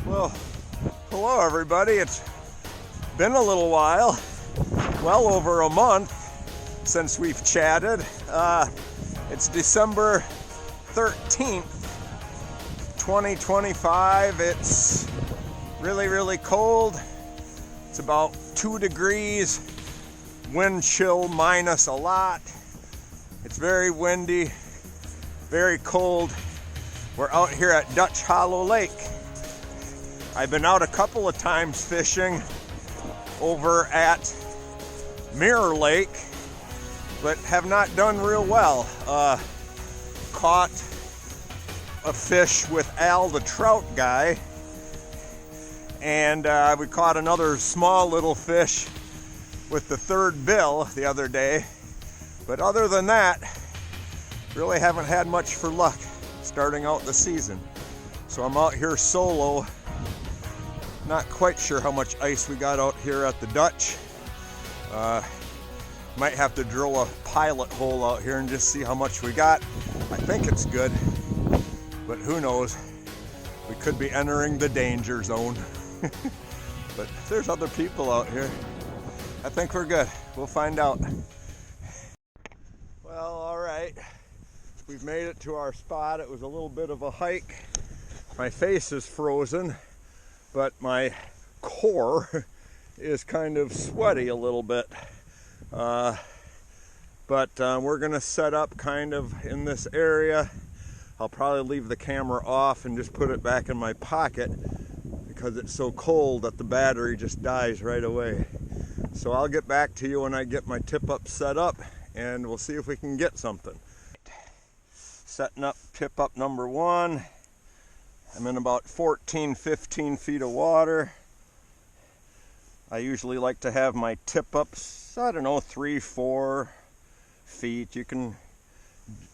Well, hello everybody. It's been a little while, well over a month since we've chatted. It's December 13th, 2025. It's really cold. It's about 2 degrees, wind chill minus a lot. It's very windy, very cold. We're out here at Dutch Hollow Lake. I've been out a couple of times fishing over at Mirror Lake, but have not done real well. Caught a fish with Al, the trout guy, and we caught another small little fish with the third bill the other day. But other than that, really haven't had much for luck starting out the season. So I'm out here solo. Not quite sure how much ice we got out here at the Dutch. Might have to drill a pilot hole out here and just see how much we got. I think it's good, but who knows? We could be entering the danger zone. But there's other people out here. I think we're good. We'll find out. Well, all right. We've made it to our spot. It was a little bit of a hike. My face is frozen, but my core is kind of sweaty a little bit. But we're gonna set up kind of in this area. I'll probably leave the camera off and just put it back in my pocket because it's so cold that the battery just dies right away. So I'll get back to you when I get my tip up set up, and we'll see if we can get something. Setting up tip up number 1. I'm in about 14-15 feet of water. I usually like to have my tip ups, I don't know, 3-4 feet. You can,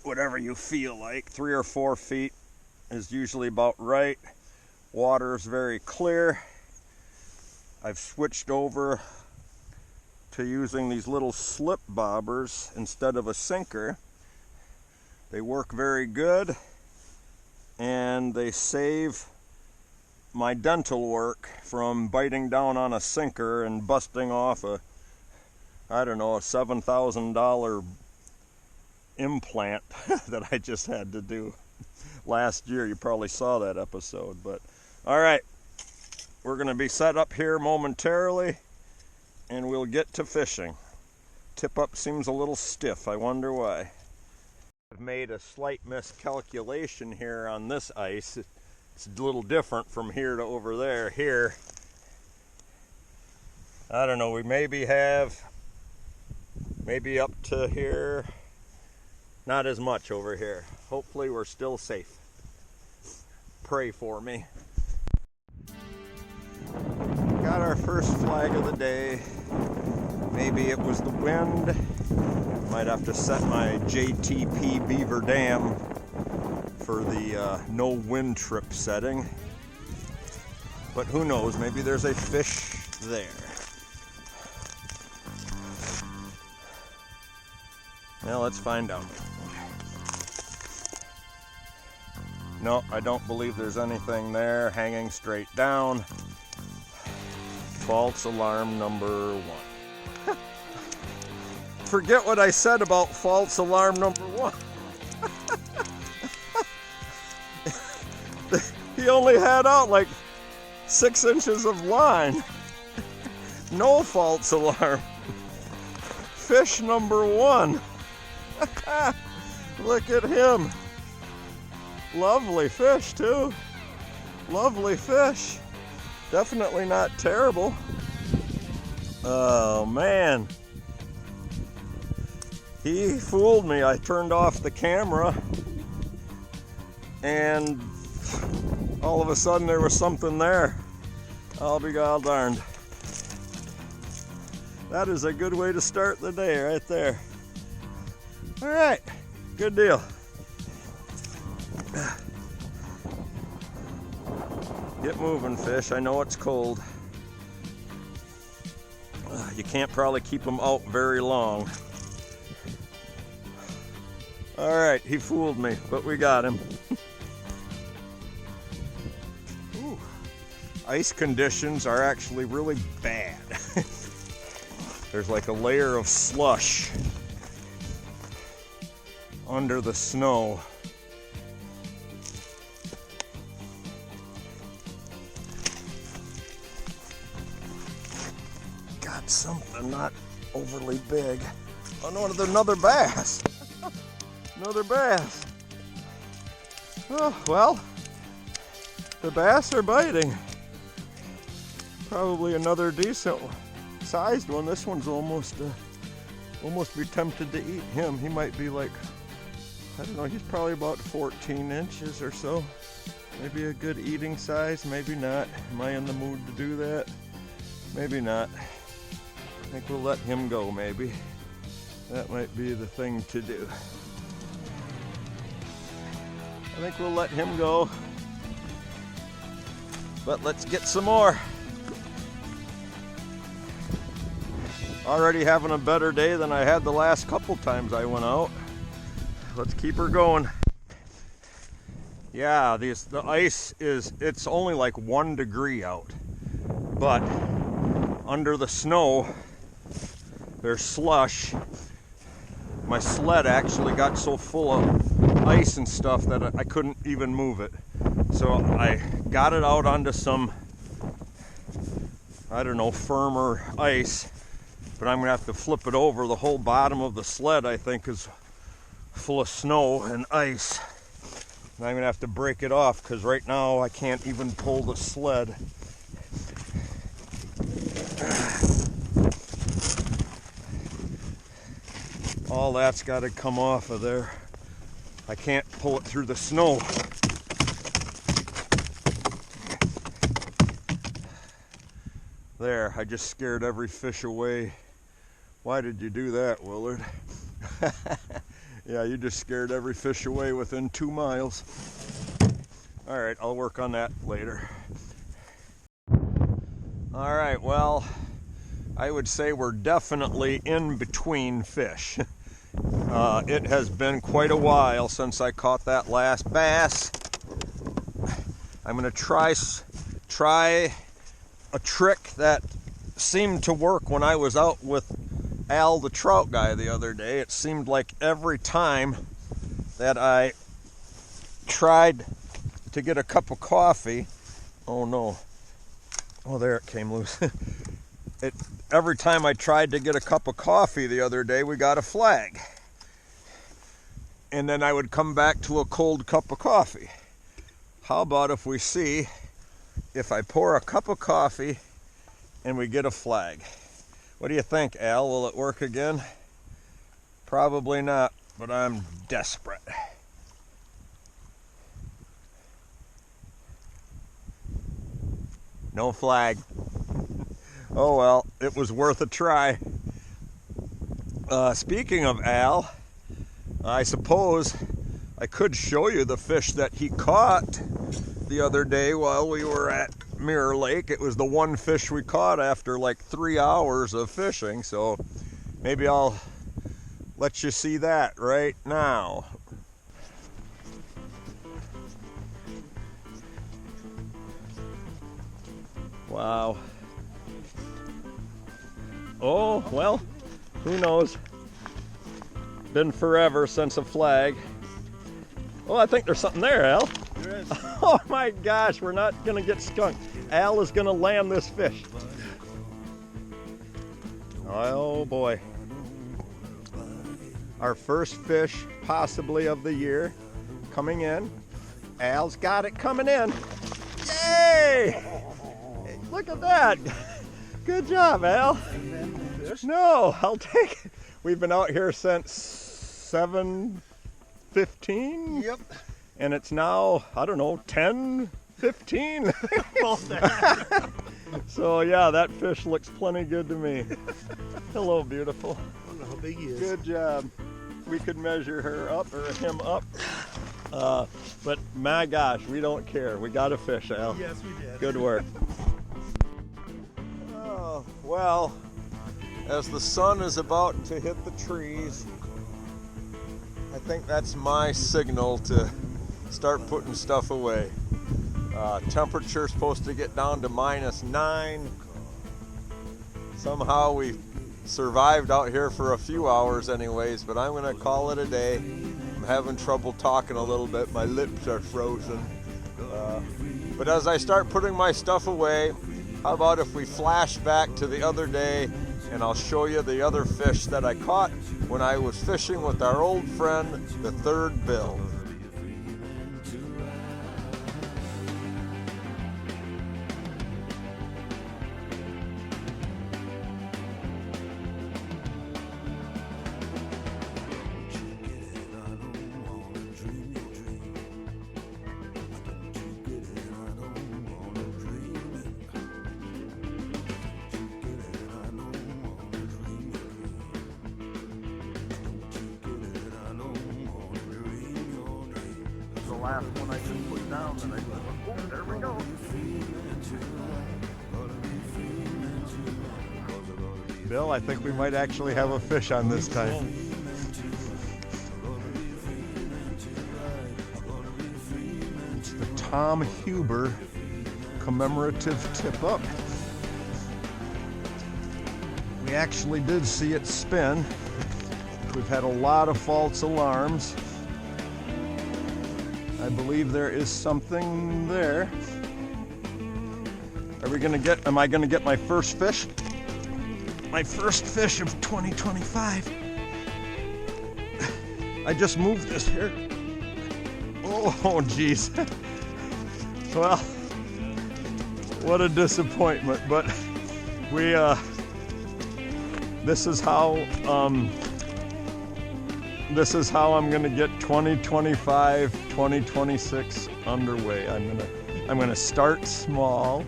whatever you feel like. 3 or 4 feet is usually about right. Water is very clear. I've switched over to using these little slip bobbers instead of a sinker. They work very good, and they save my dental work from biting down on a sinker and busting off a, I don't know, a $7,000 implant that I just had to do last year. You probably saw that episode. But all right, we're going to be set up here momentarily, and we'll get to fishing. Tip up seems a little stiff. I wonder why. I've made a slight miscalculation here on this ice. It's a little different from here to over there. Here, I don't know, we maybe have up to here. Not as much over here. Hopefully we're still safe. Pray for me. Got our first flag of the day. Maybe it was the wind. Might have to set my JTP Beaver Dam for the no wind trip setting. But who knows, maybe there's a fish there. Now let's find out. No, I don't believe there's anything there. Hanging straight down. False alarm number 1. Forget what I said about false alarm number 1. He only had out like 6 inches of line. No false alarm. Fish number 1. Look at him. Lovely fish too. Lovely fish. Definitely not terrible. Oh man. He fooled me. I turned off the camera and all of a sudden there was something there. I'll be god darned. That is a good way to start the day right there. All right, good deal. Get moving, fish. I know it's cold. You can't probably keep them out very long. All right, he fooled me, but we got him. ice conditions are actually really bad. There's like a layer of slush under the snow. Got something not overly big. Oh no, another bass. Another bass. Oh, well, the bass are biting. Probably another decent sized one. This one's almost be tempted to eat him. He might be like, I don't know, he's probably about 14 inches or so. Maybe a good eating size, maybe not. Am I in the mood to do that? Maybe not. I think we'll let him go, maybe. That might be the thing to do. I think we'll let him go. But let's get some more. Already having a better day than I had the last couple times I went out. Let's keep her going. Yeah, the ice it's only like 1 degree out. But under the snow, there's slush. My sled actually got so full of ice and stuff that I couldn't even move it. So I got it out onto some, I don't know, firmer ice. But I'm gonna have to flip it over. The whole bottom of the sled, I think, is full of snow and ice. And I'm gonna have to break it off because right now I can't even pull the sled. All that's got to come off of there. I can't pull it through the snow. There, I just scared every fish away. Why did you do that, Willard? Yeah, you just scared every fish away within 2 miles. All right, I'll work on that later. All right, well, I would say we're definitely in between fish. It has been quite a while since I caught that last bass. I'm gonna try a trick that seemed to work when I was out with Al the trout guy the other day. It seemed like every time that I tried to get a cup of coffee, oh no, oh there it came loose. Every time I tried to get a cup of coffee the other day, we got a flag. And then I would come back to a cold cup of coffee. How about if we see if I pour a cup of coffee and we get a flag? What do you think, Al? Will it work again? Probably not, but I'm desperate. No flag. Oh well, it was worth a try. Speaking of Al, I suppose I could show you the fish that he caught the other day while we were at Mirror Lake. It was the one fish we caught after like 3 hours of fishing, so maybe I'll let you see that right now. Wow. Oh, well, who knows? Been forever since a flag. Oh, I think there's something there, Al. There is. Oh my gosh, we're not gonna get skunked. Al is gonna land this fish. Oh boy. Our first fish, possibly of the year, coming in. Al's got it coming in. Yay! Look at that. Good job, Al. No, I'll take it. We've been out here since 7:15. Yep. And it's now, I don't know, 10:15. So yeah, that fish looks plenty good to me. Hello, beautiful. I don't know how big he is. Good job. We could measure her up or him up. But my gosh, we don't care. We got a fish, Al. Yes, we did. Good work. Oh, well, as the sun is about to hit the trees, I think that's my signal to start putting stuff away. Temperature's supposed to get down to -9. Somehow we survived out here for a few hours anyways, but I'm gonna call it a day. I'm having trouble talking a little bit. My lips are frozen. But as I start putting my stuff away, how about if we flash back to the other day and I'll show you the other fish that I caught when I was fishing with our old friend, the Third Bill. Last one I just put down, and I go, oh, there we go. Bill, I think we might actually have a fish on this time. It's the Tom Huber commemorative tip up. We actually did see it spin. We've had a lot of false alarms. I believe there is something there. Am I gonna get my first fish? My first fish of 2025. I just moved this here. Oh, geez. Well, what a disappointment, but this is how I'm gonna get 2025, 2026 underway. I'm gonna start small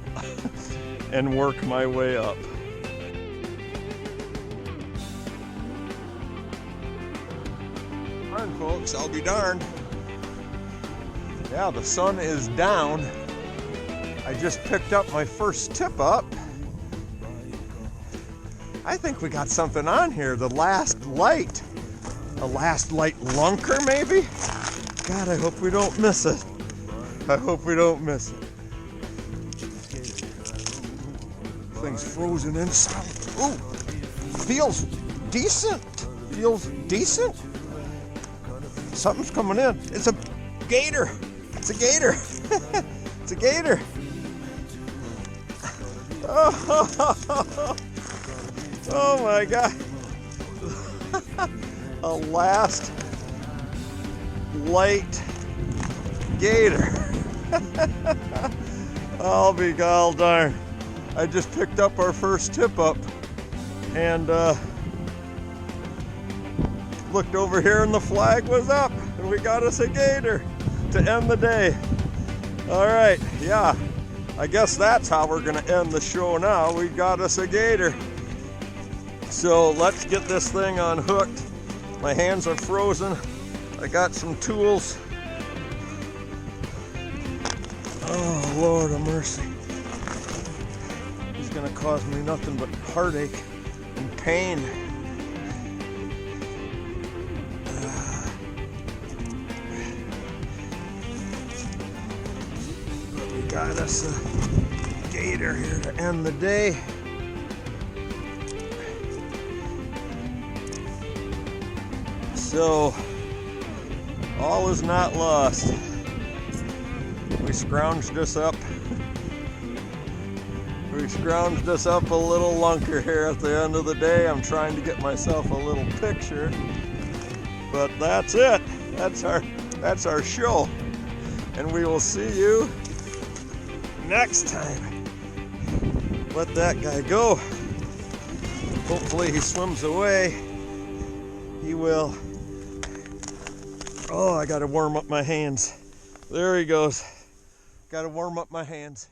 and work my way up. Darn, folks, I'll be darned. Yeah, the sun is down. I just picked up my first tip up. I think we got something on here, the last light. A last light lunker, maybe? God, I hope we don't miss it. I hope we don't miss it. Thing's frozen inside. Ooh, feels decent. Feels decent. Something's coming in. It's a gator. It's a gator. It's a gator. Oh my God. A last light gator. I'll be gall darn. I just picked up our first tip up and looked over here and the flag was up and we got us a gator to end the day. All right, yeah, I guess that's how we're gonna end the show now. We got us a gator. So let's get this thing unhooked. My hands are frozen. I got some tools. Oh, Lord of mercy. He's gonna cause me nothing but heartache and pain. But we got us a gator here to end the day. So, all is not lost. We scrounged this up. We scrounged this up a little lunker here at the end of the day. I'm trying to get myself a little picture. But that's it. That's our show. And we will see you next time. Let that guy go. Hopefully he swims away. He will. Oh, I gotta warm up my hands. There he goes. Gotta warm up my hands.